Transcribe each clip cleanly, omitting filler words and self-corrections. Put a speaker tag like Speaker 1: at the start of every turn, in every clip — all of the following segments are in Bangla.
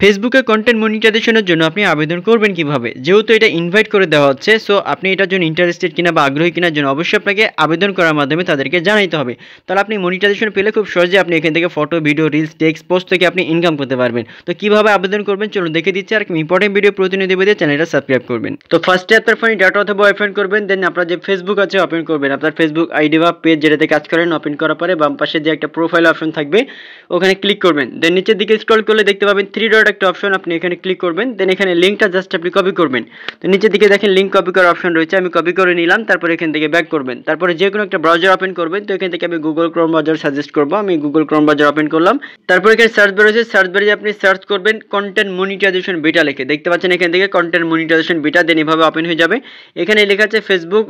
Speaker 1: ফেসবুকে কন্টেন্ট মনিটাইজেশনের জন্য আপনি আবেদন করবেন কিভাবে? যেহেতু এটা ইনভাইট করে দেওয়া হচ্ছে, সো আপনি এটার জন্য ইন্টারেস্টেড কিনা বা আগ্রহী কিনার জন্য অবশ্যই আপনাকে আবেদন করার মাধ্যমে তাদেরকে জানাইতে হবে। তাহলে আপনি মনিটাইজেশন পেলে খুব সহজে আপনি এখান থেকে photo, video, reels, text, post থেকে আপনি ইনকাম করতে পারবেন। তো কিভাবে আবেদন করবেন চলুন দেখে দিচ্ছি। আর ইম্পর্টেন্ট ভিডিও প্রতিনিধি দিয়ে চ্যানেলটা সাবস্ক্রাইব করবেন। তো ফার্স্টে আপনার ফোনে ডাটা অথবা ওপেন করবেন, দেন আপনার যে ফেসবুক আছে ওপেন করবেন। আপনার ফেসবুক আইডি বা পেজ যেটাতে কাজ করেন ওপেন করার পরে বাম পাশে যে একটা প্রোফাইল অপশন থাকবে ওখানে ক্লিক করবেন। দেন নিচের দিকে স্ক্রল করলে দেখতে পাবেন 3 ডট একটা অপশন, আপনি এখানে ক্লিক করবেন। দেন এখানে লিঙ্কটা জাস্ট আপনি কপি করবেন। তো নিচের দিকে দেখেন লিঙ্ক কপি করার অপশন রয়েছে, আমি কপি করে নিলাম। তারপর এখান থেকে ব্যাক করবেন। তারপরে যে কোনো একটা ব্রাউজার ওপেন করবেন। তো এখান থেকে আমি গুগল ক্রোম ব্রাউজার সাজেস্ট করব, আমি গুগল ক্রোম ব্রাউজার ওপেন করলাম। তারপর এখানে সার্চ বার আছে, সার্চ বারে আপনি সার্চ করবেন কন্টেন্ট মনিটাইজেশন বিটা লিখে, দেখতে পাচ্ছেন এখান থেকে কন্টেন্ট মনিটাইজেশন বিটা। দেন এভাবে ওপেন হয়ে যাবে। এখানে লেখা আছে ফেসবুক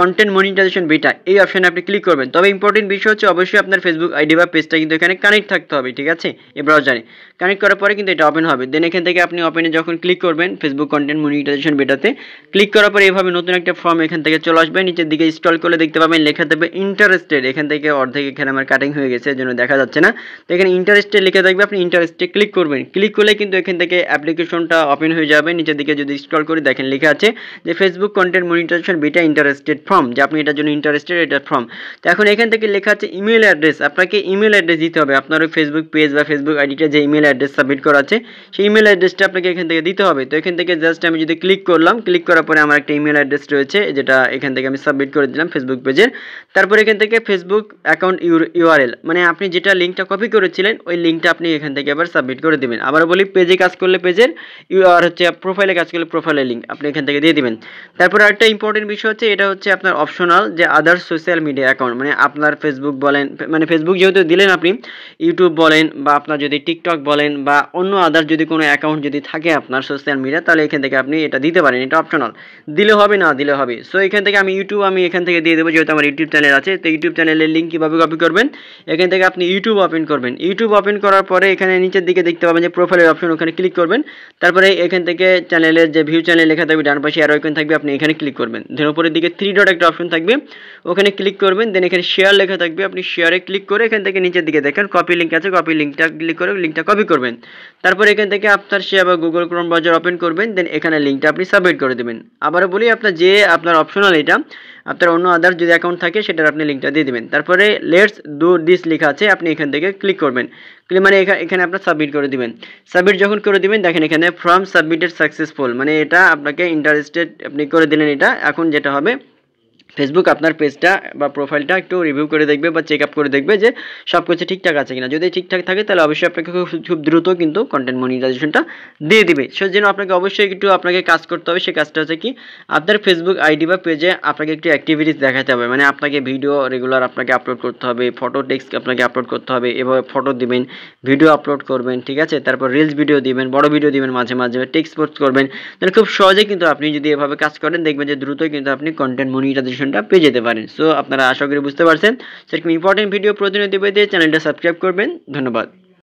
Speaker 1: কন্টেন্ট মনিটাইজেশন বিটা, এই অপশনে আপনি ক্লিক করবেন। তবে ইম্পর্টেন্ট বিষয় হচ্ছে অবশ্যই আপনার ফেসবুক আইডি বা পেজটা কিন্তু এখানে কানেক্ট থাকতে হবে, ঠিক আছে? এই ব্রাউজারে কানেক্ট করার পরে কিন্তু এটা ওপেন হবে। দেন এখান থেকে আপনি ওপেনে যখন ক্লিক করবেন ফেসবুক কন্টেন্ট মনিটাইজেশন বেটাতে ক্লিক করার পরে এভাবে নতুন একটা ফর্ম এখান থেকে চলে আসবে। নিচের দিকে স্ক্রল করলে দেখতে পাবেন লেখা থাকবে ইন্টারেস্টেড, এখান থেকে অর্ধেক এখানে আমার কাটিং হয়ে গেছে এজন্য দেখা যাচ্ছে না। তো এখানে ইন্টারেস্টেড লেখা থাকবে, আপনি ইন্টারেস্টে ক্লিক করবেন। ক্লিক করলে কিন্তু এখান থেকে অ্যাপ্লিকেশনটা ওপেন হয়ে যাবে। নিচের দিকে যদি স্ক্রল করি দেখেন লেখা আছে যে ফেসবুক কন্টেন্ট মনিটাইজেশন বেটা ইন্টারেস্টেড ফর্ম, যে আপনি এটার জন্য ইন্টারেস্টেড, এটা ফর্ম। তো এখন এখান থেকে লেখা আছে ইমেল অ্যাড্রেস, আপনাকে ইমেল অ্যাড্রেস দিতে হবে। আপনার ওই ফেসবুক পেজ বা ফেসবুক আইডিটা যে ইমেল অ্যাড্রেস সাবমিট করা আছে সেই ইমেল অ্যাড্রেসটা আপনাকে এখান থেকে দিতে হবে। তো এখান থেকে জাস্ট আমি যদি ক্লিক করলাম, ক্লিক করার পরে আমার একটা ইমেল অ্যাড্রেস রয়েছে যেটা এখান থেকে আমি সাবমিট করে দিলাম ফেসবুক পেজের। তারপর এখান থেকে ফেসবুক অ্যাকাউন্ট ইউআরএল, মানে আপনি যেটা লিঙ্কটা কপি করেছিলেন ওই লিঙ্কটা আপনি এখান থেকে আবার সাবমিট করে দেবেন। আবার বলি পেজে কাজ করলে পেজের, আর হচ্ছে প্রোফাইলে কাজ করলে প্রোফাইলের লিঙ্ক আপনি এখান থেকে দিয়ে দিবেন। তারপর আরেকটা ইম্পর্টেন্ট বিষয় হচ্ছে এটা হচ্ছে আপনার অপশনাল যে আদার সোশ্যাল মিডিয়া অ্যাকাউন্ট, মানে আপনার ফেসবুক বলেন, মানে ফেসবুক যেহেতু দিলেন আপনি, ইউটিউব বলেন বা আপনার যদি টিকটক বলেন বা অন্য আদার যদি কোনো অ্যাকাউন্ট যদি থাকে আপনার সোশ্যাল মিডিয়া, তাহলে এখান থেকে আপনি এটা দিতে পারেন, এটা অপশনাল, দিলে হবে না দিলে হবে। সো এখান থেকে আমি ইউটিউব আমি এখান থেকে দিয়ে দেবো, যেহেতু আমার ইউটিউব চ্যানেল আছে। তো ইউটিউব চ্যানেলের লিঙ্ক কীভাবে কপি করবেন, এখান থেকে আপনি ইউটিউব ওপেন করবেন। ইউটিউব ওপেন করার পরে এখানে নিচের দিকে দেখতে পাবেন যে প্রোফাইলের অপশন, ওখানে ক্লিক করবেন। তারপরে এখান থেকে চ্যানেলের যে ভিউ চ্যানেল লেখা থাকবে ডান পাশে অ্যারো আইকন থাকবে, আপনি এখানে ক্লিক করবেন। দেন উপরের দিকে 3 ডট একটা অপশন থাকবে ওখানে ক্লিক করবেন। দেন এখানে শেয়ার লেখা থাকবে, আপনি শেয়ারে ক্লিক করে এখান থেকে নিচের দিকে দেখেন কপি লিঙ্ক আছে, কপি লিঙ্কটা ক্লিক করে লিঙ্কটা কপি করবেন। তারপর এখান থেকে আপনার শেয়ার বা গুগল ক্রোম ব্রাউজার ওপেন করবেন। দেন এখানে লিঙ্কটা আপনি সাবমিট করে দেবেন। আবারও বলি আপনার যে আপনার অপশনাল এটা, আপনার অন্য আদার যদি অ্যাকাউন্ট থাকে সেটার আপনি লিঙ্কটা দিয়ে দেবেন। তারপরে লেটস ডু দিস লেখা আছে, আপনি এখান থেকে ক্লিক করবেন। মানে এখানে আপনার সাবমিট করে দিবেন। সাবমিট যখন করে দিবেন দেখেন এখানে ফর্ম সাবমিটেড সাকসেসফুল, মানে এটা আপনাকে ইন্টারেস্টেড আপনি করে দিলেন। এটা এখন যেটা হবে ফেসবুক আপনার পেজটা বা প্রোফাইলটা একটু রিভিউ করে দেখবে বা চেক আপ করে দেখবে যে সব কিছু ঠিকঠাক আছে কিনা। যদি ঠিকঠাক থাকে তাহলে অবশ্যই আপনাকে খুব দ্রুত কিন্তু কন্টেন্ট মনিটাইজেশনটা দিয়ে দিবে। সেই জন্য আপনাকে অবশ্যই একটু আপনাকে কাজ করতে হবে। সেই কাজটা হচ্ছে কি, আপনার ফেসবুক আইডি বা পেজে আপনাকে একটু অ্যাক্টিভিটিস দেখাতে হবে, মানে আপনাকে ভিডিও রেগুলার আপনাকে আপলোড করতে হবে, ফটো টেক্সট আপনাকে আপলোড করতে হবে, এভাবে ফটো দিবেন, ভিডিও আপলোড করবেন, ঠিক আছে? তারপর রিলস ভিডিও দিবেন, বড় ভিডিও দিবেন, মাঝে মাঝে টেক্সট পোস্ট করবেন। তাহলে খুব সহজেই কিন্তু আপনি যদি এভাবে কাজ করেন দেখবেন যে দ্রুতই কিন্তু আপনি কন্টেন্ট মনিটাইজেশনটা পেয়ে যেতে পারেন। সো আপনারা আশা করি বুঝতে পারছেন। সেরকম ইম্পর্টেন্ট ভিডিও প্রতিনিয়ত পেতে চ্যানেলটা সাবস্ক্রাইব করবেন। ধন্যবাদ।